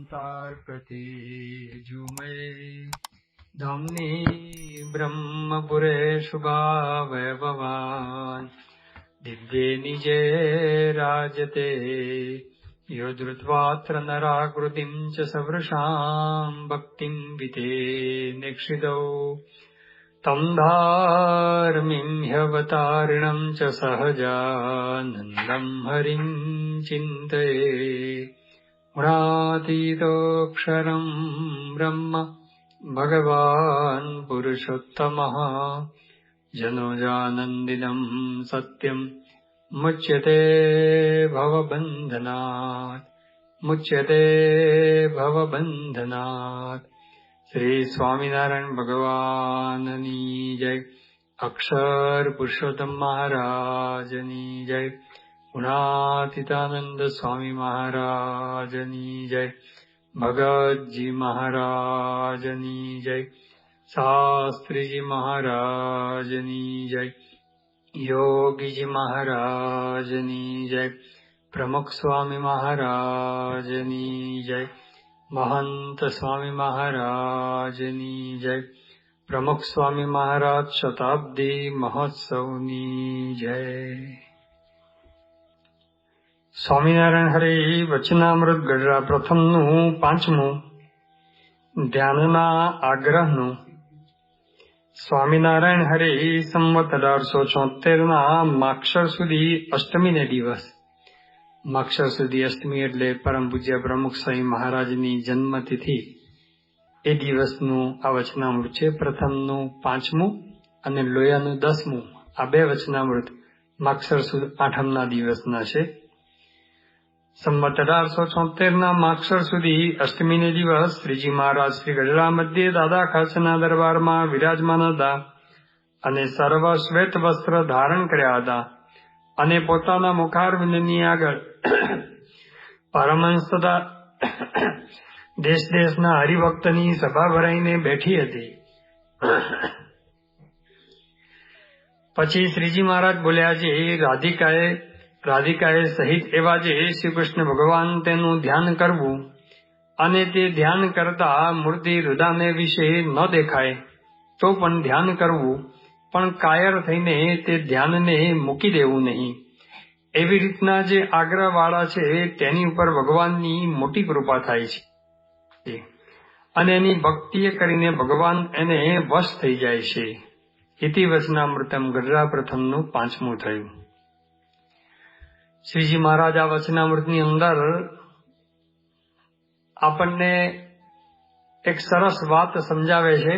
तार्कते जुमे धाम्नि ब्रह्मपुरेषु भावैभवान् दिव्ये निजे राजते यो धृत्वात्र नराकृतिं च सवृषां भक्तिं विते तं धार्मिं ह्यवतारिणं च सहजानन्दं हरिं चिन्तये गुणातीतोऽक्षरं ब्रह्म भगवान् पुरुषोत्तमः जनोजानन्दिनं सत्यं मुच्यते भवबन्धनात् श्री स्वामिनारायण भगवाननी जय। अक्षर पुरुषोत्तम महाराजनी जय। गुणातीतानंद स्वामी महाराजनी जय। भगत जी महाराजनी जय। शास्त्री जी महाराजनी जय। योगी जी महाराजनी जय। प्रमुख स्वामी महाराजनी जय। महंत स्वामी महाराजनी जय। प्रमुख स्वामी महाराज शताब्दी महोत्सवनी जय। સ્વામિનારાયણ હરે વચનામૃત ગઢડા પ્રથમનું પાંચમું ધ્યાનના આગ્રહનું સ્વામિનારાયણ હરે સંવત 1874 માક્ષર સુધી અષ્ટમીને દિવસ માક્ષર સુધી અષ્ટમી એટલે પરમ પૂજ્ય પ્રમુખ સ્વામી મહારાજની જન્મતિથિ એ દિવસનું આ વચનામૃત છે. પ્રથમનું પાંચમું અને લોયાનું 10મું આ બે વચનામૃત માક્ષર સુદ આઠમના દિવસના છે. સંવત 1874 માક્ષર સુધી અષ્ટમીને દિવસ શ્રીજી મહારાજ શ્રી ગઢડા મધ્યે દાદા ખાચરના દરબારમાં વિરાજમાન હતા અને સર્વ શ્વેત વસ્ત્ર ધારણ કર્યા હતા અને પોતાના મુખારવિંદની આગળ પરમહંસ તથા દેશ દેશના હરિભક્તની સભા ભરાઈને બેઠી હતી. પછી શ્રીજી મહારાજ બોલ્યા છે, રાધિકાએ સહિત એવા જે શ્રી કૃષ્ણ ભગવાન તેનું ધ્યાન કરવું અને તે ધ્યાન કરતા મૂર્તિ હૃદયને વિશે ન દેખાય તો પણ ધ્યાન કરવું, પણ કાયર થઈને તે ધ્યાનને મૂકી દેવું નહીં. એવી રીતના જે આગ્રહવાળા છે તેની ઉપર ભગવાનની મોટી કૃપા થાય છે અને એની ભક્તિએ કરીને ભગવાન એને વશ થઈ જાય છે. ઇતિ વચનામૃતમ ગઢડા પ્રથમનું પાંચમું થયું. શ્રીજી મહારાજ આ વચનામૃતની અંદર આપણને એક સરસ વાત સમજાવે છે.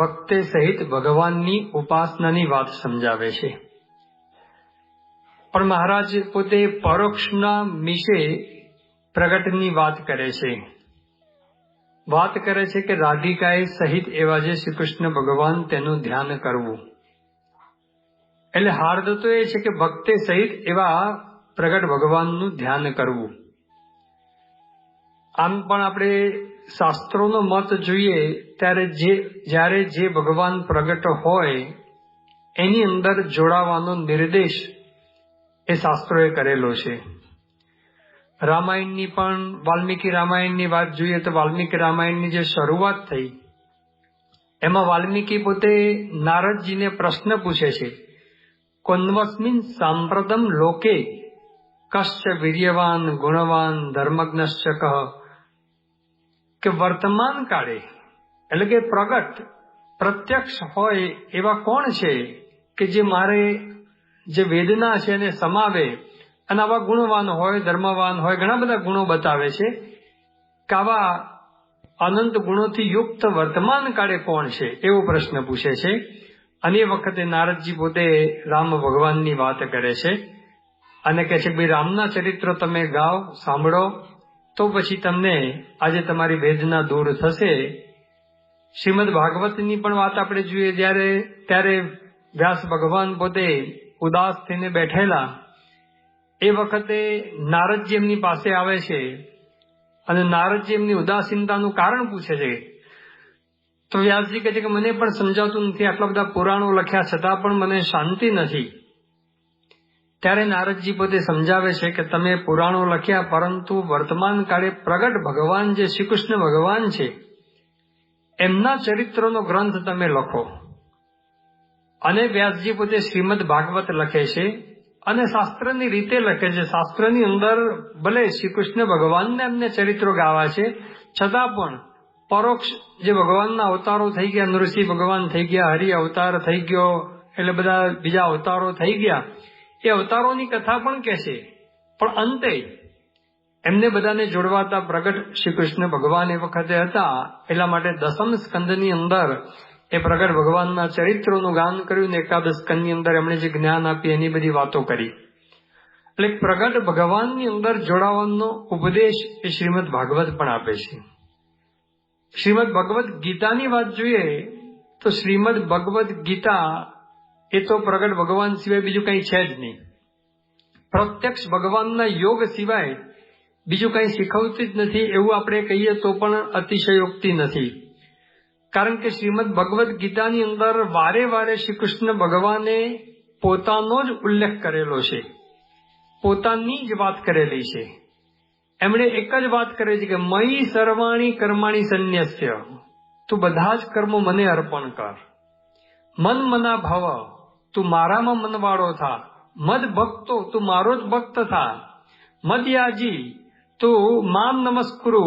ભક્તિ સહિત ભગવાનની ઉપાસનાની વાત સમજાવે છે. પણ મહારાજ પોતે પરોક્ષના મિશે પ્રગટની વાત કરે છે કે રાધિકાએ સહિત એવા જે શ્રી કૃષ્ણ ભગવાન તેનું ધ્યાન કરવું. એટલે હાર્દ તો એ છે કે ભક્તિ સહિત એવા પ્રગટ ભગવાનનું ધ્યાન કરવું. આમ પણ આપણે શાસ્ત્રોનો મત જોઈએ ત્યારે જ્યારે જે ભગવાન પ્રગટ હોય એની અંદર જોડાવાનો નિર્દેશ એ શાસ્ત્રોએ કરેલો છે. રામાયણની પણ વાલ્મીકી રામાયણની વાત જોઈએ તો વાલ્મીકી રામાયણની જે શરૂઆત થઈ એમાં વાલ્મીકી પોતે નારદજીને પ્રશ્ન પૂછે છે, કોન્વસ્મિન સાંપ્રતમ લોકે કશ્ચ વીર્યવાન ગુણવાન ધર્મજ્ઞશ્ચ કહ, કે વર્તમાન કાળે એટલે કે પ્રગટ પ્રત્યક્ષ હોય એવા કોણ છે કે જે મારે જે વેદના છે એને સમાવે અને આવા ગુણવાન હોય ધર્મવાન હોય ઘણા બધા ગુણો બતાવે છે કે આવા અનંત ગુણોથી યુક્ત વર્તમાન કાળે કોણ છે એવો પ્રશ્ન પૂછે છે. અને એ વખતે નારદજી પોતે રામ ભગવાનની વાત કરે છે અને કહે છે કે ભાઈ રામના ચરિત્ર તમે ગાઓ સાંભળો તો પછી તમને આજે તમારી વેદના દૂર થશે. શ્રીમદ ભાગવતની પણ વાત આપણે જોઈએ ત્યારે વ્યાસ ભગવાન પોતે ઉદાસ થઈને બેઠેલા એ વખતે નારદજી એમની પાસે આવે છે અને નારદજી એમની ઉદાસીનતાનું કારણ પૂછે છે. તો વ્યાસજી કહે છે કે મને પણ સમજાતું નથી, આટલા બધા પુરાણો લખ્યા છતાં પણ મને શાંતિ નથી. ત્યારે નારદજી પોતે સમજાવે છે કે તમે પુરાણો લખ્યા, પરંતુ વર્તમાન કાળે પ્રગટ ભગવાન જે શ્રી કૃષ્ણ ભગવાન છે એમના ચરિત્રનો ગ્રંથ તમે લખો. અને વ્યાસજી પોતે શ્રીમદ ભાગવત લખે છે અને શાસ્ત્રની રીતે લખે છે. શાસ્ત્રની અંદર ભલે શ્રી કૃષ્ણ ભગવાનને એમને ચરિત્રો ગાવા છે, છતાં પણ પરોક્ષ જે ભગવાનના અવતારો થઈ ગયા, નૃસિંહ ભગવાન થઈ ગયા, હરિ અવતાર થઈ ગયો, એટલે બધા બીજા અવતારો થઈ ગયા, એ અવતારોની કથા પણ કહેશે. પણ અંતે એમને બધાને જોડવાતા પ્રગટ શ્રી કૃષ્ણ ભગવાન એ વખતે હતા. એટલા માટે દસમ સ્કંદની અંદર એ પ્રગટ ભગવાનના ચરિત્રોનું ગાન કર્યું ને એકાદશ સ્કંદની અંદર એમણે જે જ્ઞાન આપી એની બધી વાતો કરી. એટલે પ્રગટ ભગવાનની અંદર જોડાવાનો ઉપદેશ એ શ્રીમદ ભાગવત પણ આપે છે. શ્રીમદ ભગવદ ગીતાની વાત જોઈએ તો શ્રીમદ ભગવદ ગીતા એ તો પ્રગટ ભગવાન સિવાય બીજું કંઈ છે જ નહીં. પ્રત્યક્ષ ભગવાનના યોગ સિવાય બીજું કંઈ શીખવતી જ નથી એવું આપણે કહીએ તો પણ અતિશયોક્તિ નથી. કારણ કે શ્રીમદ ભગવદ ગીતાની અંદર વારે વારે શ્રી કૃષ્ણ ભગવાને પોતાનો જ ઉલ્લેખ કરેલો છે, પોતાની જ વાત કરેલી છે. એમણે એક જ વાત કરે છે કે મયી સર્વાણી કર્માણી સંન્યસ્ય, તું બધા જ કર્મો મને અર્પણ કર. મન મના ભવ, તું મારામાં મનવાળો થા. મદ ભક્તો, તું મારો જ ભક્ત થા. મદયાજી, તું મામ નમસ્કુરુ,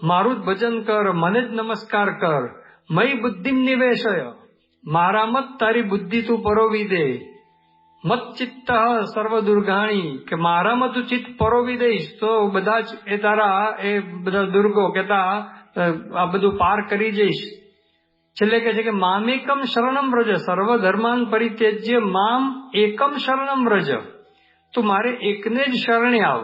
મારું જ ભજન કર, મને જ નમસ્કાર કર. મયી બુદ્ધિમ નિવેશય, મારામાં જ તારી બુદ્ધિ તું પરોવી દે. મત ચિત્ત સર્વ દુર્ગાણી, કે મારામાં તું ચિત્ત પરોવી દઈશ તો બધા જ એ તારા એ બધા દુર્ગો કહેતા આ બધું પાર કરી જઈશ. છેલ્લે કહે છે કે મામેકમ શરણમ વ્રજ, સર્વ ધર્માન પરિત્યજ્ય મામ એકમ શરણમ વ્રજ, તું મારે એકને જ શરણે આવ.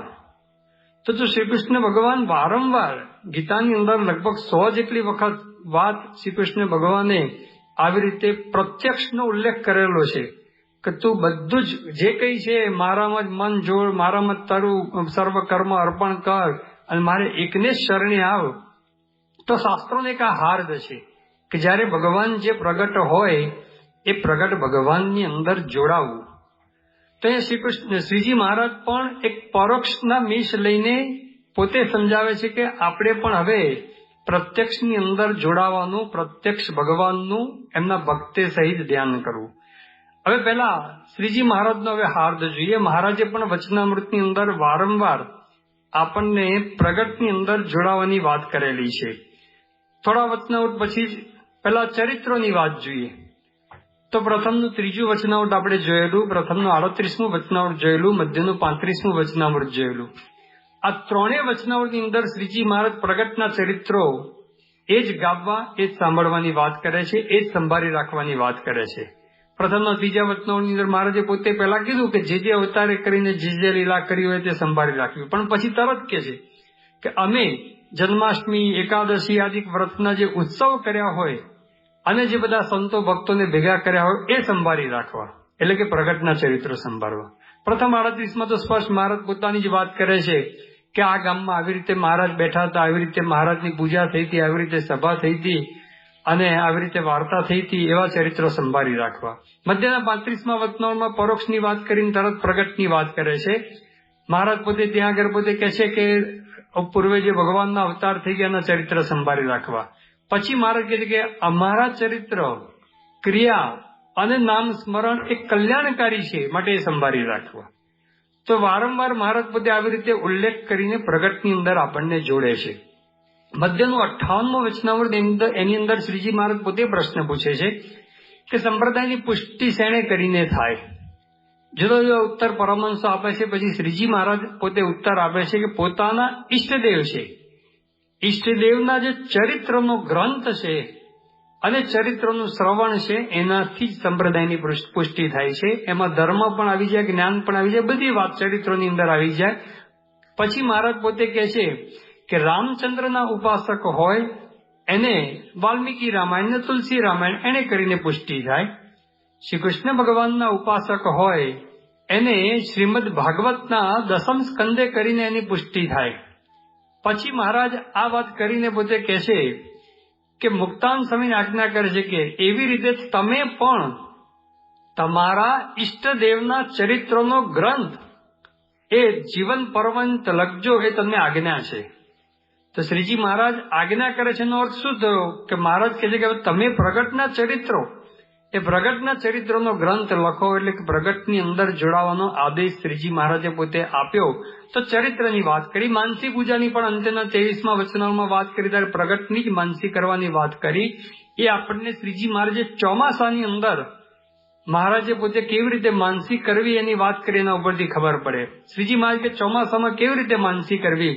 તો જો શ્રી કૃષ્ણ ભગવાન વારંવાર ગીતાની અંદર લગભગ 100 જેટલી વખત વાત શ્રી કૃષ્ણ ભગવાને આવી રીતે પ્રત્યક્ષનો ઉલ્લેખ કરેલો છે કે તું બધું જ જે કંઈ છે મારામાં જ મન જોડ, મારામાં જ તારું સર્વ કર્મ અર્પણ કર અને મારે એકને જ શરણે આવ. તો શાસ્ત્રોને એક આ હાર્દ છે કે જ્યારે ભગવાન જે પ્રગટ હોય એ પ્રગટ ભગવાનની અંદર જોડાવું. તો અહીંયા શ્રી કૃષ્ણ શ્રીજી મહારાજ પણ એક પરોક્ષના મીશ લઈને પોતે સમજાવે છે કે આપણે પણ હવે પ્રત્યક્ષની અંદર જોડાવાનું, પ્રત્યક્ષ ભગવાનનું એમના ભક્તે સહિત ધ્યાન કરવું. હવે પહેલા શ્રીજી મહારાજનો હવે હાર્દ જોઈએ. મહારાજે પણ વચનામૃતની અંદર વારંવાર આપણને પ્રગટની અંદર જોડાવાની વાત કરેલી છે. થોડા વચનામૃત પછી જ પહેલા ચરિત્રોની વાત જોઈએ. તો પ્રથમનું 3જું વચનામૃત આપણે જોયેલું, પ્રથમનું 38મું વચનામૃત જોયેલું, મધ્યનું 35મું વચનામૃત જોયેલું. આ ત્રણેય વચનામૃતની અંદર શ્રીજી મહારાજ પ્રગટના ચરિત્રો એ જ ગાવા, એ જ સાંભળવાની વાત કરે છે, એ જ સંભાળી રાખવાની વાત કરે છે. પ્રથમના 3જા વચનામૃતની અંદર મહારાજે પોતે પહેલા કીધું કે જે અવતારે કરીને જે લીલા કરી હોય તે સંભાળી રાખવી. પણ પછી તરત કહે છે કે અમે જન્માષ્ટમી, એકાદશી આદિ વ્રતના જે ઉત્સવ કર્યા હોય અને જે બધા સંતો ભક્તોને ભેગા કર્યા હોય એ સંભાળી રાખવા, એટલે કે પ્રગટના ચરિત્રો સંભાળવા. પ્રથમ 38માં તો સ્પષ્ટ મહારાજ પોતાની જ વાત કરે છે કે આ ગામમાં આવી રીતે મહારાજ બેઠા હતા, આવી રીતે મહારાજની પૂજા થઈ હતી, આવી રીતે સભા થઈ હતી અને આવી રીતે વાર્તા થઈ હતી, એવા ચરિત્રો સંભાળી રાખવા. મધ્યના 35મા વચનામૃતમાં પરોક્ષની વાત કરીને તરત પ્રગટની વાત કરે છે. મહારાજ પોતે ત્યાં આગળ પોતે કહે છે કે પૂર્વે જે ભગવાનના અવતાર થઈ ગયા એના ચરિત્ર સંભાળી રાખવા. પછી મહારાજ કહે છે કે અમારા ચરિત્ર, ક્રિયા અને નામ સ્મરણ એ કલ્યાણકારી છે, માટે એ સંભાળી રાખવા. તો વારંવાર મહારાજ પોતે આવી રીતે ઉલ્લેખ કરીને પ્રગટની અંદર આપણને જોડે છે. મધ્યનું 58મું વચનામૃત એની અંદર શ્રીજી મહારાજ પોતે પ્રશ્ન પૂછે છે કે સંપ્રદાયની પુષ્ટિ શેણે કરીને થાય. જુદો જુદો ઉત્તર પરમહંસો આપે છે. પછી શ્રીજી મહારાજ પોતે ઉત્તર આપે છે કે પોતાના ઈષ્ટદેવ છે, ઈષ્ટદેવના જે ચરિત્રનો ગ્રંથ છે અને ચરિત્રનું શ્રવણ છે એનાથી જ સંપ્રદાયની પુષ્ટિ થાય છે. એમાં ધર્મ પણ આવી જાય, જ્ઞાન પણ આવી જાય, બધી વાત ચરિત્રોની અંદર આવી જાય. પછી મહારાજ પોતે કહે છે કે રામચંદ્રના ઉપાસક હોય એને વાલ્મીકી રામાયણ ને તુલસી રામાયણ એને કરીને પુષ્ટિ થાય. શ્રી કૃષ્ણ ભગવાનના ઉપાસક હોય એને શ્રીમદ ભાગવતના 10મ સ્કંદે કરીને એની પુષ્ટિ થાય. પછી મહારાજ આ વાત કરીને પોતે કહે છે કે મુક્તાન સ્વામીને આજ્ઞા કરે છે કે એવી રીતે તમે પણ તમારા ઈષ્ટદેવના ચરિત્રનો ગ્રંથ એ જીવન પર્યંત લખજો, એ તમને આજ્ઞા છે. તો શ્રીજી મહારાજ આજ્ઞા કરે છે એનો અર્થ શું થયો કે મહારાજ કહે છે કે તમે પ્રગટના ચરિત્રો, એ પ્રગટના ચરિત્રોનો ગ્રંથ લખો, એટલે કે પ્રગટની અંદર જોડાવાનો આદેશ શ્રીજી મહારાજે પોતે આપ્યો. તો ચરિત્રની વાત કરી, માનસી પૂજાની પણ અંત્યના 23મા વચનામાં વાત કરી, ત્યારે પ્રગટની જ માનસી કરવાની વાત કરી. એ આપણને શ્રીજી મહારાજે ચોમાસાની અંદર મહારાજે પોતે કેવી રીતે માનસી કરવી એની વાત કરી, એના ઉપરથી ખબર પડે. શ્રીજી મહારાજ કે ચોમાસામાં કેવી રીતે માનસી કરવી,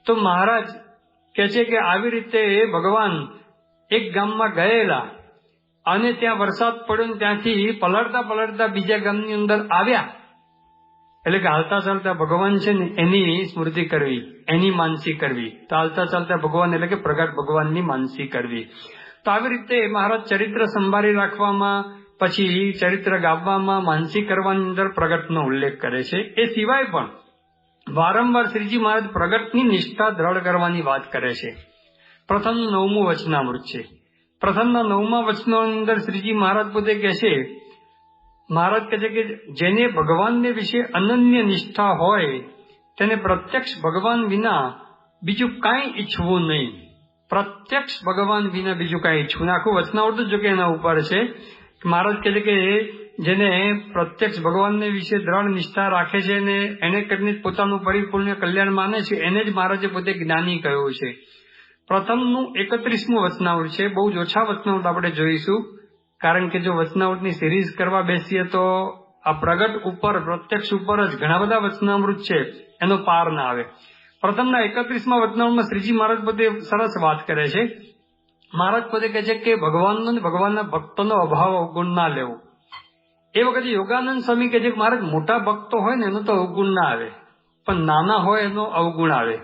તો મહારાજ કહે છે કે આવી રીતે ભગવાન એક ગામમાં ગયેલા અને ત્યાં વરસાદ પડ્યો ને ત્યાંથી પલળતા પલળતા બીજા ગામની અંદર આવ્યા, એટલે કે હાલતા ચાલતા ભગવાન છે ને એની સ્મૃતિ કરવી, એની માનસી કરવી. તો હાલતા ચાલતા ભગવાન એટલે કે પ્રગટ ભગવાનની માનસી કરવી. તો આવી રીતે મહારાજ ચરિત્ર સંભાળી રાખવામાં, પછી ચરિત્ર ગાવામાં, માનસી કરવાની અંદર પ્રગટનો ઉલ્લેખ કરે છે. એ સિવાય પણ વારંવાર શ્રીજી મહારાજ પ્રગટની નિષ્ઠા દ્રઢ કરવાની વાત કરે છે. પ્રથમ 9મું વચનામૃત છે. પ્રથમના 9મા વચનાની અંદર શ્રીજી મહારાજ પોતે કહે છે, મહારાજ કહે છે કે જેને ભગવાનને વિશે અનન્ય નિષ્ઠા હોય તેને પ્રત્યક્ષ ભગવાન વિના બીજું કાંઈ ઈચ્છવું નહીં. પ્રત્યક્ષ ભગવાન વિના બીજું કાંઈ ઈચ્છવું નહીં. આખું વચનાવૃત જો કે એના ઉપર છે. મહારાજ કહે છે કે જેને પ્રત્યક્ષ ભગવાનને વિશે દ્રઢ નિષ્ઠા રાખે છે ને એને કરીને પોતાનું પરિપૂર્ણ કલ્યાણ માને છે, એને જ મહારાજે પોતે જ્ઞાની કહ્યું છે. પ્રથમનું 31મું વચનાવૃત છે. બહુ જ ઓછા વચનાવૃત આપણે જોઈશું, કારણ કે જો વચનાવૃતની સિરીઝ કરવા બેસીએ તો આ પ્રગટ ઉપર, પ્રત્યક્ષ ઉપર જ ઘણા બધા વચનામૃત છે, એનો પાર ના આવે. પ્રથમના 31મા વચનામૃતમાં શ્રીજી મહારાજ પોતે સરસ વાત કરે છે. મહારાજ પોતે કહે છે કે ભગવાનનો ને ભગવાનના ભક્તોનો અભાવ અવગુણ ના લેવો. એ વખતે યોગાનંદ સ્વામી કહે છે કે મહારાજ મોટા ભક્તો હોય ને એનો તો અવગુણ ના આવે, પણ નાના હોય એનો અવગુણ આવે.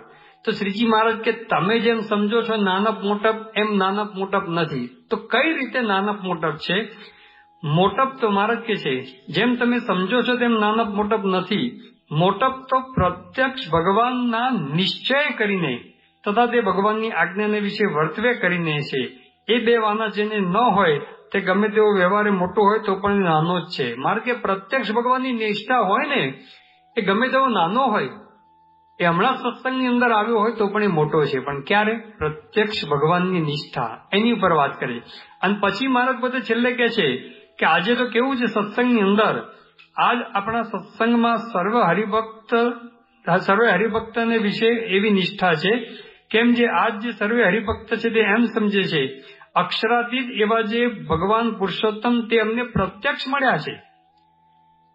તો શ્રીજી મહારાજ કે તમે જેમ સમજો છો નાનપ મોટપ, એમ નાનપ મોટપ નથી. તો કઈ રીતે નાનપ મોટપ છે? મોટપ તો મહારાજ કે છે જેમ તમે સમજો છો તેમ નાનપ મોટપ નથી. મોટપ તો પ્રત્યક્ષ ભગવાનના નિશ્ચય કરીને તથા તે ભગવાનની આજ્ઞાને વિશે વર્તવે કરીને છે. એ બે વાના જેને ન હોય તે ગમે તેવો વ્યવહારે મોટો હોય તો પણ નાનો જ છે. મારે કે પ્રત્યક્ષ ભગવાનની નિષ્ઠા હોય ને એ ગમે તેવો નાનો હોય, એ હમણાં સત્સંગની અંદર આવ્યો હોય તો પણ એ મોટો છે. પણ ક્યારે? પ્રત્યક્ષ ભગવાનની નિષ્ઠા, એની ઉપર વાત કરી. અને પછી મહારાજ પોતે છેલ્લે કહે છે કે આજે તો કેવું છે સત્સંગની અંદર, આજ આપણા સત્સંગમાં સર્વે હરિભક્તને વિશે એવી નિષ્ઠા છે. કેમ જે આજ જે સર્વે હરિભક્ત છે તે એમ સમજે છે અક્ષરાતીત એવા જે ભગવાન પુરુષોત્તમ તે અમને પ્રત્યક્ષ મળ્યા છે.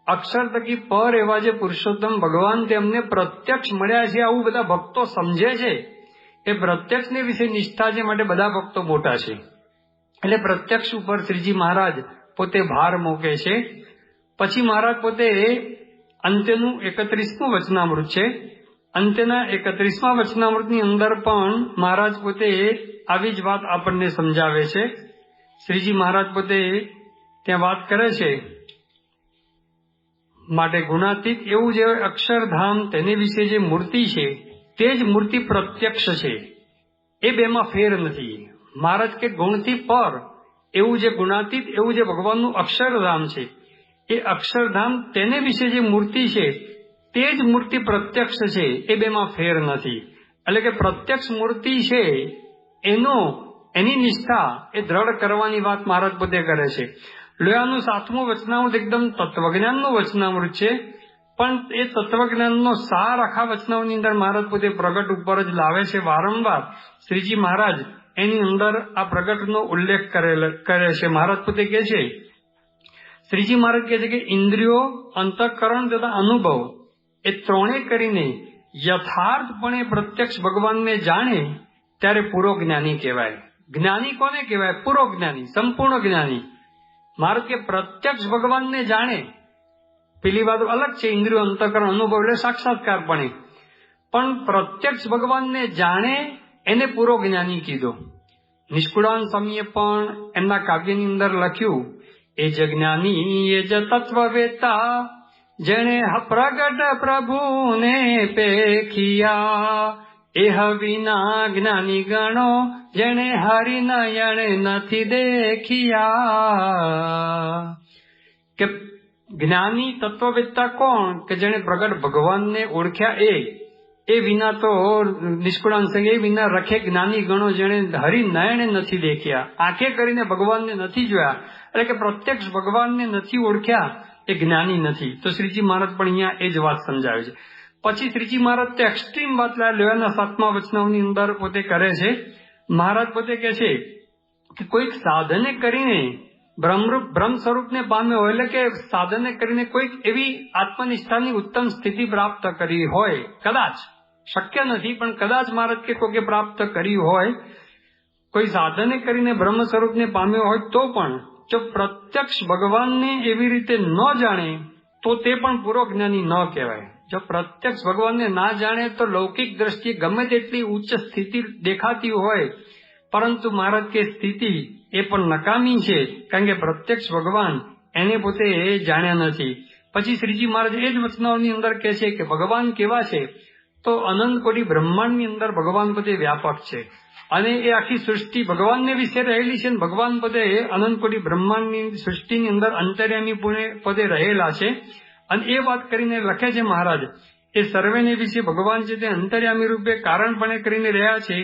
અક્ષર થકી પર એવા જે પુરુષોત્તમ ભગવાન તે અમને પ્રત્યક્ષ મળ્યા છે, આવું બધા ભક્તો સમજે છે. એ પ્રત્યક્ષને વિશે નિષ્ઠા છે, માટે બધા ભક્તો મોટા છે. એટલે પ્રત્યક્ષ ઉપર શ્રીજી મહારાજ પોતે ભાર મૂકે છે. પછી મહારાજ પોતે અંત્યનું 31મું વચનામૃત છે. અંત્યના 31મા વચનામૃતની અંદર પણ મહારાજ પોતે આવી જ વાત આપણને સમજાવે છે. શ્રીજી મહારાજ પોતે ત્યાં વાત કરે છે, માટે ગુણાતીત એવું જે અક્ષરધામ તેની વિશે જે મૂર્તિ છે તે જ મૂર્તિ પ્રત્યક્ષ છે, એ બેમાં ફેર નથી. મહારાજ કે ગુણથી પર એવું જે ગુણાતીત એવું જે ભગવાનનું અક્ષરધામ છે, એ અક્ષરધામ તેને વિશે જે મૂર્તિ છે તે જ મૂર્તિ પ્રત્યક્ષ છે, એ બેમાં ફેર નથી. એટલે કે પ્રત્યક્ષ મૂર્તિ છે એની નિષ્ઠા એ દ્રઢ કરવાની વાત મહારાજ પોતે કરે છે. લોયાનું 7મું વચનામૃત એકદમ તત્વજ્ઞાનનું વચનામૃત છે, પણ એ તત્વજ્ઞાનનો સાર આખા વચનામૃતની અંદર મહારાજ પોતે પ્રગટ ઉપર જ લાવે છે. વારંવાર શ્રીજી મહારાજ એની અંદર આ પ્રગટનો ઉલ્લેખ કરે છે. મહારાજ પોતે કહે છે, શ્રીજી મહારાજ કહે છે કે ઇન્દ્રિયો, અંતઃકરણ તથા અનુભવ એ ત્રણે કરીને યથાર્થપણે પ્રત્યક્ષ ભગવાનને જાણે ત્યારે પૂરો જ્ઞાની કહેવાય. જ્ઞાની કોને કહેવાય? પૂરો જ્ઞાની, સંપૂર્ણ જ્ઞાની. મહારાજ કે પ્રત્યક્ષ ભગવાનને જાણે, પેલી વાત અલગ છે, ઇન્દ્રિયો, અંતઃકરણ, અનુભવ એટલે સાક્ષાત્કારપણે, પણ પ્રત્યક્ષ ભગવાનને જાણે એને પૂરો જ્ઞાની કીધો. નિષ્કુળાન સ્વામીએ પણ એમના કાવ્યની અંદર લખ્યું, એ જ જ્ઞાની એ જ તત્વવેતા જેણે પ્રગટ પ્રભુને પેખિયા, એહ વિના જ્ઞાની ગણો જેણે હરિનયણે નથી દેખિયા. કે જ્ઞાની તત્વવેત્તા કોણ કે જેણે પ્રગટ ભગવાનને ઓળખ્યા એ વિના તો નિષ્કુળાન સંગ એ વિના રખે જ્ઞાની ગણો જેણે હરિનયણે નથી દેખ્યા, આંખે કરીને ભગવાનને નથી જોયા, એટલે કે પ્રત્યક્ષ ભગવાનને નથી ઓળખ્યા એ જ્ઞાની નથી. તો શ્રીજી મહારાજ પણ અહીંયા એ જ વાત સમજાવે છે. પછી શ્રીજી મહારાજ તો એક્સ્ટ્રીમ વાત લેવાના 7મા વચનાવની અંદર પોતે કરે છે. મહારાજ પોતે કહે છે કે કોઈક સાધને કરીને બ્રહ્મ સ્વરૂપને પામ્યો હોય, એટલે કે સાધને કરીને કોઈક એવી આત્મનિષ્ઠાની ઉત્તમ સ્થિતિ પ્રાપ્ત કરી હોય, કદાચ શક્ય નથી પણ કદાચ મહારાજ કે કોકે પ્રાપ્ત કરી હોય, કોઈ સાધને કરીને બ્રહ્મ સ્વરૂપને પામ્યો હોય, તો પણ જો પ્રત્યક્ષ ભગવાનને એવી રીતે ન જાણે તો તે પણ પૂરો જ્ઞાની ન કહેવાય. જો પ્રત્યક્ષ ભગવાનને ના જાણે તો લૌકિક દ્રષ્ટિએ ગમે તેટલી ઉચ્ચ સ્થિતિ દેખાતી હોય, પરંતુ મહારાજ કે સ્થિતિ એ પણ નકામી છે, કારણ કે પ્રત્યક્ષ ભગવાન એને પોતે જાણ્યા નથી. પછી શ્રીજી મહારાજ એ જ વચનાઓની અંદર કહે છે કે ભગવાન કેવા છે, તો અનંત કોટી બ્રહ્માંડની અંદર ભગવાન પોતે વ્યાપક છે અને એ આખી સૃષ્ટિ ભગવાનને વિશે રહેલી છે. ભગવાન પોતે અનંત કોટી બ્રહ્માંડની સૃષ્ટિની અંદર અંતર્યામી પોતે રહેલા છે. અને એ વાત કરીને લખે છે મહારાજ, એ સર્વેને વિશે ભગવાન છે તે અંતર્યામી રૂપે કારણપણે કરીને રહ્યા છે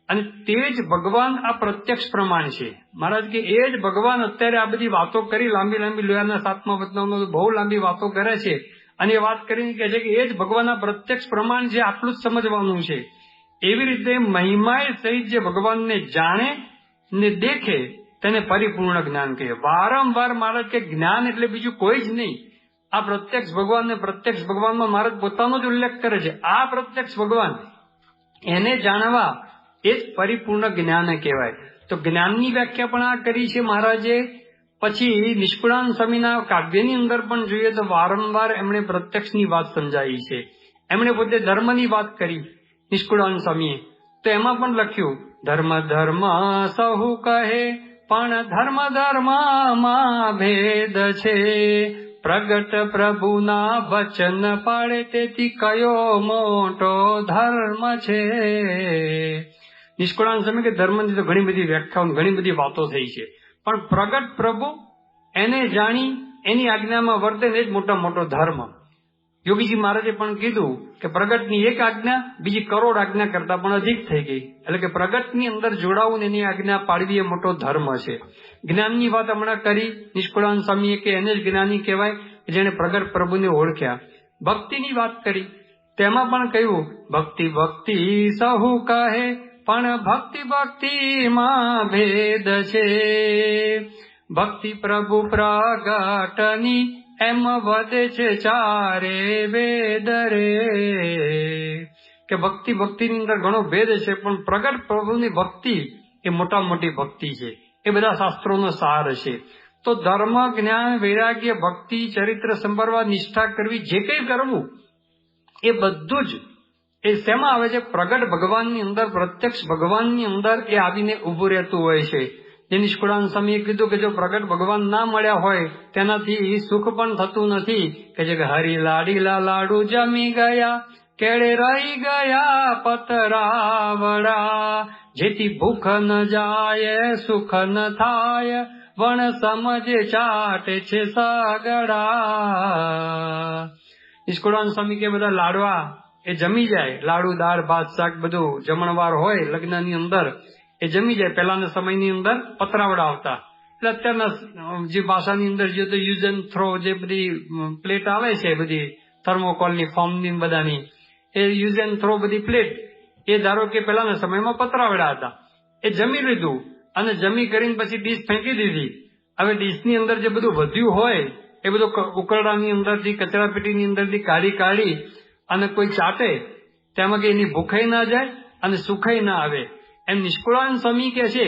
અને તે જ ભગવાન આ પ્રત્યક્ષ પ્રમાણ છે. મહારાજ કે એ જ ભગવાન અત્યારે આ બધી વાતો કરી, લાંબી લોયાના 7મા વચનામાં બહુ લાંબી વાતો કરે છે અને એ વાત કરીને કહે છે કે એ જ ભગવાન આ પ્રત્યક્ષ પ્રમાણ છે, આટલું જ સમજવાનું છે. એવી રીતે મહિમાએ સહિત જે ભગવાનને જાણે ને દેખે તેને પરિપૂર્ણ જ્ઞાન કહે. વારંવાર મહારાજ કે જ્ઞાન એટલે બીજું કોઈ જ નહીં, આ પ્રત્યક્ષ ભગવાનને પ્રત્યક્ષ ભગવાનમાં મહારાજ પોતાનો જ ઉલ્લેખ કરે છે. આ પ્રત્યક્ષ ભગવાન એને જાણવા એ જ પરિપૂર્ણ જ્ઞાન કહેવાય. તો જ્ઞાનની વ્યાખ્યા પણ આ કરી છે મહારાજે. પછી નિષ્કુળાન સ્વામીના કાવ્યની અંદર પણ જોઈએ તો વારંવાર એમણે પ્રત્યક્ષની વાત સમજાવી છે. એમણે પોતે ધર્મની વાત કરી નિષ્કુળાન સ્વામીએ, તો એમાં પણ લખ્યું ધર્મ ધર્મ સહુ કહે પણ ધર્મ ધર્મમાં ભેદ છે, પ્રગટ પ્રભુના વચન પાળે તેથી કયો મોટો ધર્મ છે. નિષ્કુળાન સ્વામી કે ધર્મની તો ઘણી બધી વ્યાખ્યાઓ ઘણી બધી વાતો થઈ છે, પણ પ્રગટ પ્રભુ એને જાણી એની આજ્ઞામાં વર્તે ને જ મોટો ધર્મ. યોગીજી મહારાજે પણ કીધું કે પ્રગટની એક આજ્ઞા બીજી કરોડ આજ્ઞા કરતા પણ અધિક થઈ ગઈ, એટલે કે પ્રગટની અંદર જોડાવું એની આજ્ઞા પાડવી એ મોટો ધર્મ છે. જ્ઞાનની વાત હમણાં કરી નિષ્કુળાન સ્વામીએ કે એને જ જ્ઞાની કહેવાય જેને પ્રગટ પ્રભુને ઓળખ્યા. ભક્તિની વાત કરી તેમાં પણ કહ્યું ભક્તિ ભક્તિ સહુ કહે પણ ભક્તિમાં ભેદ છે, ભક્તિ પ્રભુ પ્રગટની એમ વધે છે ચારે વેદ રે. કે ભક્તિની અંદર ઘણો ભેદ છે, પણ પ્રગટ પ્રભુની ભક્તિ એ મોટી ભક્તિ છે, એ બધા શાસ્ત્રોનો સાર છે. તો ધર્મ જ્ઞાન વૈરાગ્ય ભક્તિ ચરિત્ર સંભાળવા નિષ્ઠા કરવી જે કંઈ કરવું એ બધું જ એ શેમાં આવે છે? પ્રગટ ભગવાનની અંદર, પ્રત્યક્ષ ભગવાનની અંદર એ આવીને ઉભું રહેતું હોય છે. જે નિષ્કુળાન સ્વામીએ કીધું કે જો પ્રગટ ભગવાન ના મળ્યા હોય તેનાથી સુખ પણ થતું નથી. કે જે હરી લાડીલા લાડુ જમી ગયા, કેળે રહી ગયા પતરાવડા, જેથી ભૂખ ન જાય સુખ ન થાય, વણ સમજે ચાટે છે સાગડા. નિષ્કુળાન સ્વામી કે બધા લાડવા એ જમી જાય, લાડુ દાળ ભાત શાક બધું જમણવાર હોય લગ્નની અંદર એ જમી જાય. પહેલાના સમયની અંદર પતરાવડા આવતા, એટલે અત્યારના જે ભાષાની અંદર જે તો યુઝ એન્ડ થ્રો જે બધી પ્લેટ આવે છે બધી થર્મોકોલની ફોર્મની બધાની, એ યુઝ એન્ડ થ્રો બધી પ્લેટ એ ધારો કે પહેલાના સમયમાં પતરાવડા હતા. એ જમી લીધું અને જમી કરીને પછી ડીશ ફેંકી દીધી. હવે ડીશની અંદર જે બધું વધ્યું હોય એ બધું ઉકરડાની અંદરથી કચરાપેટીની અંદરથી કાઢી અને કોઈ ચાટે તેમાં કે એની ભૂખાઈ ના જાય અને સુખાઈ ના આવે. એમ નિષ્કુળાન સ્વામી કહે છે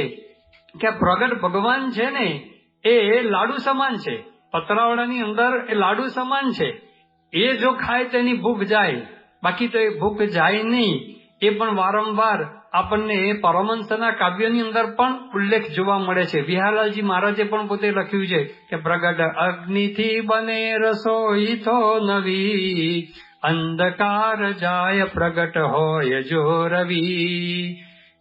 કે આ પ્રગટ ભગવાન છે ને એ લાડુ સમાન છે, પતરાવડાની અંદર એ લાડુ સમાન છે. એ જો ખાય તો એની ભૂખ જાય, બાકી તો એ ભૂખ જાય નહીં. એ પણ વારંવાર આપણને પરમહંસના કાવ્યની અંદર પણ ઉલ્લેખ જોવા મળે છે. વિહારલાલજી મહારાજે પણ પોતે લખ્યું છે કે પ્રગટ અગ્નિથી બને રસોઈ તો નવી, અંધકાર જાય પ્રગટ હોય જો રવિ.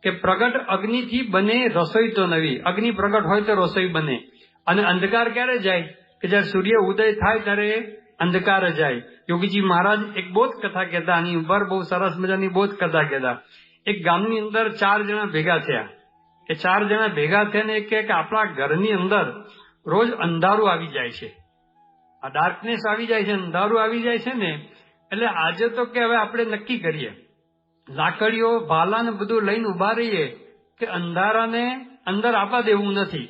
કે પ્રગટ અગ્નિથી બને રસોઈ તો નવી, અગ્નિ પ્રગટ હોય તો રસોઈ બને. અને અંધકાર ક્યારે જાય? કે જયારે સૂર્ય ઉદય થાય ત્યારે અંધકાર જાય. યોગીજી મહારાજ એક બોધ કથા કહેતા, આની ઉપર બહુ સરસ મજાની બોધ કથા કહેતા. એક ગામની અંદર 4 જણા ભેગા થયા. એ 4 જણા ભેગા થઈને કે આપણા ઘરની અંદર રોજ અંધારું આવી જાય છે, આ ડાર્કનેસ આવી જાય છે, અંધારું આવી જાય છે ને, એટલે આજે તો કે હવે આપણે નક્કી કરીએ, લાકડીઓ ભાલા ને બધું લઈને ઉભા રહીએ કે અંધારાને અંદર આપવા દેવું નથી.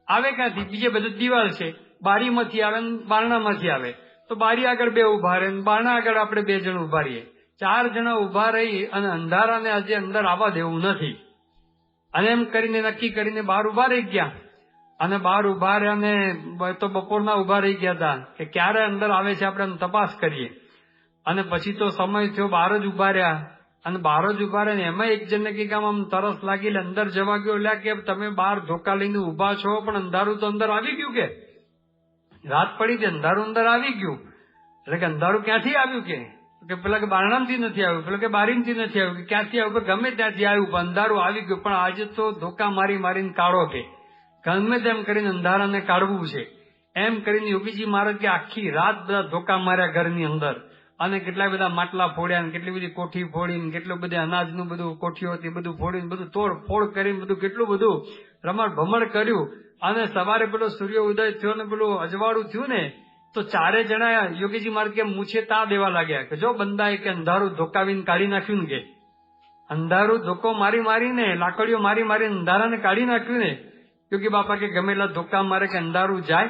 આવે ક્યાંથી? બીજે બધું દિવાલ છે, બારીમાંથી આવે ને બારણામાંથી આવે, તો બારી આગળ 2 ઉભા રહે ને બારણા આગળ આપણે 2 જણ ઉભા રહીએ. 4 જણા ઉભા રહી અને અંધારાને આજે અંદર આવવા દેવું નથી. અને એમ કરીને નક્કી કરીને બહાર ઉભા રહી ગયા. અને બહાર ઉભા રહ્યા ને તો બપોરના ઉભા રહી ગયા હતા કે ક્યારે અંદર આવે છે આપણે તપાસ કરીએ. અને પછી તો સમય થયો, બહાર જ ઉભા રહ્યા. અને બહાર જ ઉભા રહ્યા ને એમાં એક જણને કે આમ તરસ લાગી, અંદર જવા ગયો. એટલે કે તમે બહાર ધોકા લઈને ઉભા છો પણ અંધારું તો અંદર આવી ગયું, કે રાત પડી તે અંધારું અંદર આવી ગયું. એટલે કે અંધારું ક્યાંથી આવ્યું? કે પેલા કે બારણામથી નથી આવ્યું, પેલા કે બારીમથી નથી આવ્યું, કે ક્યાંથી આવ્યું? ગમે ત્યાંથી આવ્યું પણ અંધારું આવી ગયું. પણ આજે તો ધોકા મારી મારીને કાઢો, કે ગમે તેમ કરીને અંધારાને કાઢવું છે. એમ કરીને યોગીજી મહારાજ કે આખી રાત બધા ધોકા માર્યા ઘરની અંદર, અને કેટલા બધા માટલા ફોડ્યા, ને કેટલી બધી કોઠી ફોડીને, કેટલું બધું અનાજનું બધું કોઠીઓ હતી બધું ફોડીને, બધું તોડ ફોડ કરીને બધું કેટલું બધું રમણ ભમણ કર્યું. અને સવારે પેલો સૂર્ય ઉદય થયો ને પેલું અજવાળું થયું ને, તો 4 જણા યોગીજી મહારાજ કે મૂછે તા દેવા લાગ્યા કે જો બંદાએ કે અંધારું ધોકાવીને કાઢી નાખ્યું ને, કે અંધારું ધોકો મારી મારીને, લાકડીઓ મારી મારીને અંધારાને કાઢી નાખ્યું ને. યોગી બાપા કે ગમેલા ધોકા મારે કે અંધારું જાય?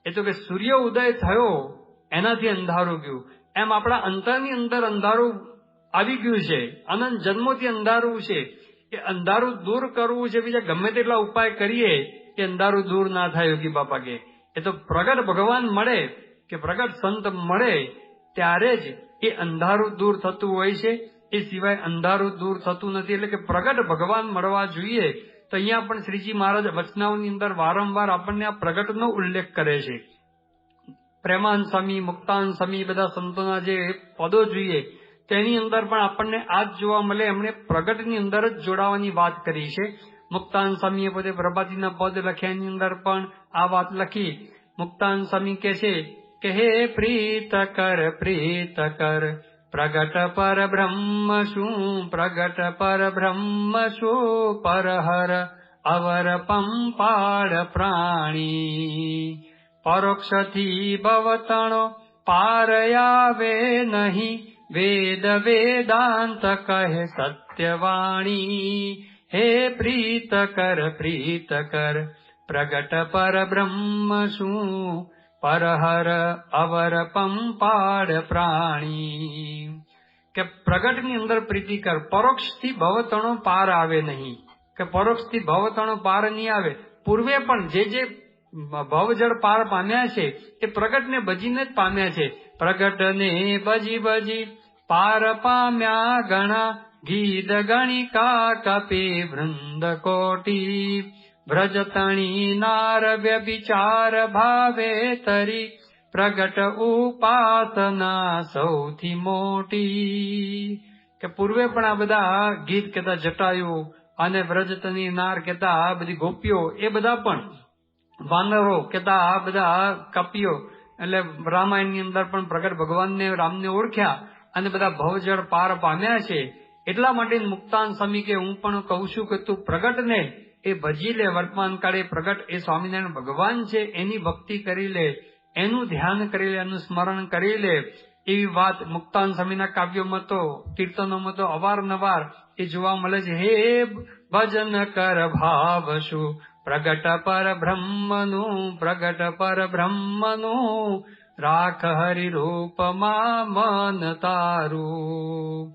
એ તો કે સૂર્ય ઉદય થયો એનાથી અંધારું ગયું. એમ આપણા અંતરની અંદર અંધારું આવી ગયું છે, અનંત જન્મોથી અંધારું છે. એ અંધારું દૂર કરવું છે, બીજા ગમે તેટલા ઉપાય કરીએ એ અંધારું દૂર ના થાય. યોગી બાપા કે એ તો પ્રગટ ભગવાન મળે, કે પ્રગટ સંત મળે ત્યારે જ એ અંધારું દૂર થતું હોય છે. એ સિવાય અંધારું દૂર થતું નથી. એટલે કે પ્રગટ ભગવાન મળવા જોઈએ. તો અહીંયા પણ શ્રીજી મહારાજ વચનાઓની અંદર વારંવાર આપણને આ પ્રગટનો ઉલ્લેખ કરે છે. પ્રેમાન સ્વામી, મુક્તાન સ્વામી, બધા સંતોના જે પદો જોઈએ તેની અંદર પણ આપણને આ જ જોવા મળે. એમણે પ્રગટની અંદર જ જોડાવાની વાત કરી છે. મુક્તાન સ્વામીએ પોતે પ્રભાતીના પદ લખ્યા, એની અંદર પણ આ વાત લખી. મુક્તાન સ્વામી કહે છે કે હે પ્રીત કર પ્રગટ પર બ્રહ્મ શું, પ્રગટ પર બ્રહ્મ શું, પરહર અવર પંપાળ પ્રાણી, પરોક્ષથી ભવતણો પાર આવે નહીં, વેદ વેદાંત કહે સત્યવાણી. હે પ્રીત કર પ્રગટ પર બ્રહ્મ શું, પરહર અવર પંપાળ પ્રાણી. કે પ્રગટની અંદર પ્રીતિ કર, પરોક્ષથી ભવતણો પાર આવે નહીં, કે પરોક્ષથી ભવતણો પાર નહીં આવે. પૂર્વે પણ જે ભવજળ પાર પામ્યા છે એ પ્રગટને ભજીને જ પામ્યા છે. પ્રગટને ભજી પાર પામ્યા ઘણા, ગીત ગણિકા કપે વૃંદ કોટી, વ્રજતણી નાર વ્યભિચાર ભાવે તરી, પ્રગટ ઉપાસના સૌથી મોટી. કે પૂર્વે પણ આ બધા ગીત કહેતા જટાયુ અને વ્રજતની નાર કહેતા આ બધી ગોપીઓ, એ બધા પણ વાનરો કહેતા આ બધા કપીઓ, એટલે રામાયણની અંદર પણ પ્રગટ ભગવાનને રામને ઓળખ્યા અને બધા ભવજળ પાર પામ્યા છે. એટલા માટે મુક્તાન સ્વામી કે હું પણ કહું છું કે તું પ્રગટને એ ભજી લે. વર્તમાન કાળે પ્રગટ એ સ્વામિનારાયણ ભગવાન છે, એની ભક્તિ કરી લે, એનું ધ્યાન કરી લે, એનું સ્મરણ કરી લે. એવી વાત મુક્તાન સ્વામીના કાવ્યોમાં તો, કીર્તનોમાં તો અવારનવાર એ જોવા મળે છે. હે ભજન કર ભાવ શું, પ્રગટ પર બ્રહ્મનું, પ્રગટ પર બ્રહ્મનું, રાખ હરિ રૂપમાં મન તારું.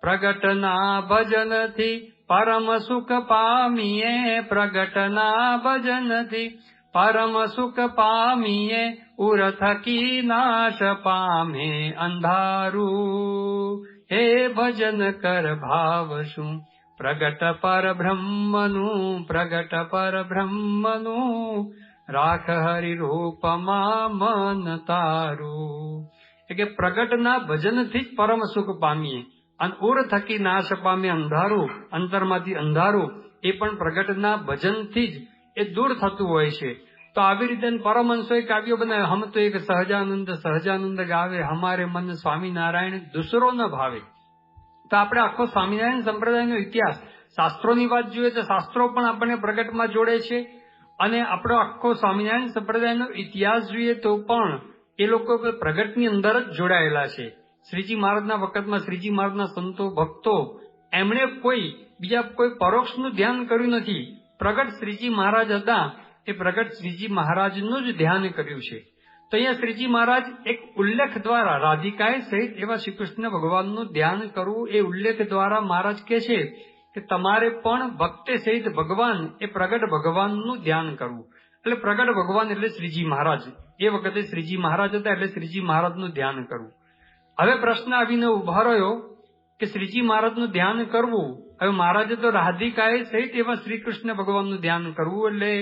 પ્રગટના ભજનથી પરમ સુખ પામીએ, પ્રગટના ભજનથી પરમ સુખ પામીએ, ઉર થકી નાશ પામે અંધારું. હે ભજન કર ભાવ શું, પ્રગટ પર બ્રહ્મનું, પ્રગટ પર બ્રહ્મનું, રાખ હરિ રૂપમાં મન તારું. એટલે પ્રગટના ભજનથી જ પરમ સુખ પામીએ, અને ઉર થકી નાશ પામે અંધારું, અંતરમાંથી અંધારું એ પણ પ્રગટના ભજનથી જ એ દૂર થતું હોય છે. તો આવી રીતે પરમહંસોએ કાવ્યો બનાવ્યા. હમ તો એક સહજાનંદ ગાવે, હમારે મન સ્વામિનારાયણ દુસરો ન ભાવે. તો આપણે આખો સ્વામિનારાયણ સંપ્રદાયનો ઇતિહાસ, શાસ્ત્રોની વાત જોઈએ તો શાસ્ત્રો પણ આપણને પ્રગટમાં જોડે છે, અને આપણો આખો સ્વામિનારાયણ સંપ્રદાયનો ઇતિહાસ જોઈએ તો પણ એ લોકો પ્રગટની અંદર જ જોડાયેલા છે. શ્રીજી મહારાજના વખતમાં શ્રીજી મહારાજના સંતો ભક્તો એમણે બીજા કોઈ પરોક્ષનું ધ્યાન કર્યું નથી. પ્રગટ શ્રીજી મહારાજ હતા, એ પ્રગટ શ્રીજી મહારાજનું જ ધ્યાન કર્યું છે. તો અહીંયા શ્રીજી મહારાજ એક ઉલ્લેખ દ્વારા રાધિકાએ સહિત એવા શ્રી કૃષ્ણ ભગવાનનું ધ્યાન કરવું, એ ઉલ્લેખ દ્વારા મહારાજ કહે છે કે તમારે પણ ભક્તે સહિત ભગવાન, એ પ્રગટ ભગવાનનું ધ્યાન કરવું. એટલે પ્રગટ ભગવાન એટલે શ્રીજી મહારાજ, એ વખતે શ્રીજી મહારાજ હતા એટલે શ્રીજી મહારાજનું ધ્યાન કરવું. હવે પ્રશ્ન આવીને ઉભા રહ્યો કે શ્રીજી મહારાજનું ધ્યાન કરવું, હવે મહારાજે તો રાધિકાએ સહિત એવા શ્રી કૃષ્ણ ભગવાનનું ધ્યાન કરવું, એટલે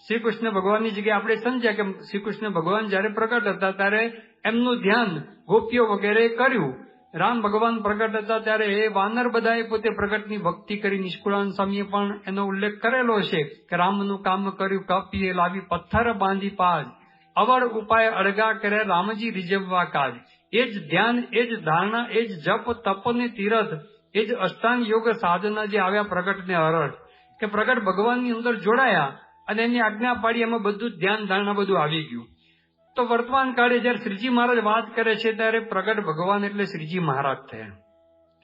શ્રી કૃષ્ણ ભગવાનની જગ્યાએ આપણે સમજ્યા કે શ્રી કૃષ્ણ ભગવાન જયારે પ્રગટ હતા ત્યારે એમનું ધ્યાન ગોપીઓ વગેરે કર્યું. રામ ભગવાન પ્રગટ હતા ત્યારે એ વાનર બધાએ પોતે પ્રગટની ભક્તિ કરી. નિષ્કુળાનંદ સ્વામીએ પણ એનો ઉલ્લેખ કરેલો છે કે રામનું કામ કર્યું, કપીએ લાવી પથ્થર બાંધી પાજ, અવળ ઉપાય અળગા કરે રામજી રીઝવવા કાજ. એ જ ધ્યાન, એ જ ધારણા, એ જ જપ તપ ને તીરથ, એ જ અષ્ટાંગ યોગ સાધના જે આવ્યા પ્રગટને અરથ, કે પ્રગટ ભગવાનની અંદર જોડાયા અને એની આજ્ઞા પાડી, એમાં બધું ધ્યાન ધારણા બધું આવી ગયું. તો વર્તમાન કાળે જયારે શ્રીજી મહારાજ વાત કરે છે ત્યારે પ્રગટ ભગવાન એટલે શ્રીજી મહારાજ થયા.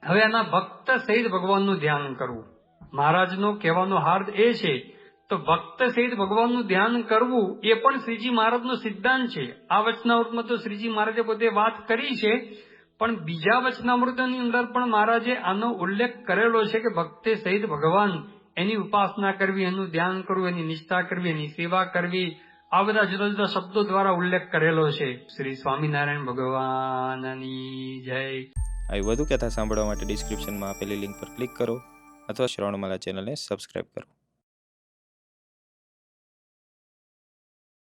હવે એના ભક્ત સહિત ભગવાનનું ધ્યાન કરવું, મહારાજનો કહેવાનો હાર્દ એ છે. તો ભક્ત સહિત ભગવાનનું ધ્યાન કરવું એ પણ શ્રીજી મહારાજનો સિદ્ધાંત છે. આ વચનામૃતમાં તો શ્રીજી મહારાજે પોતે વાત કરી છે, પણ બીજા વચનામૃતની અંદર પણ મહારાજે આનો ઉલ્લેખ કરેલો છે કે ભક્તે સહિત ભગવાન, એની ઉપાસના કરવી, એનું ધ્યાન કરવું, એની નિષ્ઠા કરવી, એની સેવા કરવી, આ બધા જુદા જુદા શબ્દો દ્વારા ઉલ્લેખ કરેલો છે. શ્રી સ્વામિનારાયણ ભગવાનની જય. આવી વધુ કથા સાંભળવા માટે ડિસ્ક્રિપ્શનમાં આપેલી લિંક પર ક્લિક કરો અથવા શ્રવણમાલા ચેનલને સબસ્ક્રાઇબ કરો.